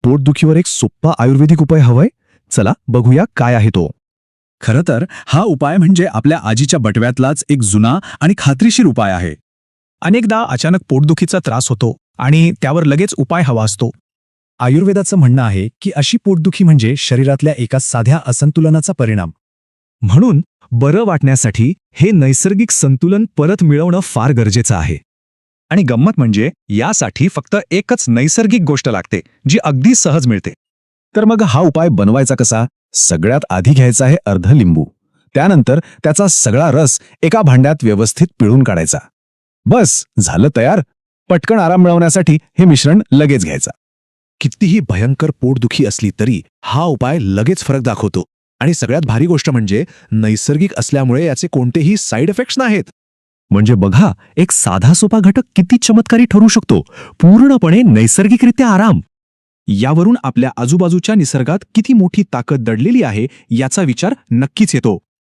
पोटदुखीवर एक सोप्पा आयुर्वेदिक उपाय हवाय? चला बघूया काय आहे तो. खरं तर हा उपाय म्हणजे आपल्या आजीच्या बटव्यातलाच एक जुना आणि खात्रीशीर उपाय आहे. अनेकदा अचानक पोटदुखीचा त्रास होतो आणि त्यावर लगेच उपाय हवा असतो. आयुर्वेदाचं म्हणणं आहे की अशी पोटदुखी म्हणजे शरीरातल्या एका साध्या असंतुलनाचा परिणाम. म्हणून बरं वाटण्यासाठी हे नैसर्गिक संतुलन परत मिळवणं फार गरजेचं आहे. आणि गंमत म्हणजे यासाठी फक्त एकच नैसर्गिक गोष्ट लागते जी अगदी सहज मिळते. तर मग हा उपाय बनवायचा कसा? सगळ्यात आधी घ्यायचा आहे अर्ध लिंबू. त्यानंतर त्याचा सगळा रस एका भांड्यात व्यवस्थित पिळून काढायचा. बस झालं तयार. पटकन आराम मिळवण्यासाठी हे मिश्रण लगेच घ्यायचं. कितीही भयंकर पोटदुखी असली तरी हा उपाय लगेच फरक दाखवतो. आणि सगळ्यात भारी गोष्ट म्हणजे नैसर्गिक असल्यामुळे याचे कोणतेही साईड इफेक्ट्स नाहीत. म्हणजे बघा, एक साधा सोपा घटक किती चमत्कारी ठरू शकतो. पूर्णपणे नैसर्गिकरित्या आराम. यावरून आपल्या आजूबाजूच्या निसर्गात किती मोठी ताकद दडलेली आहे याचा विचार नक्कीच येतो.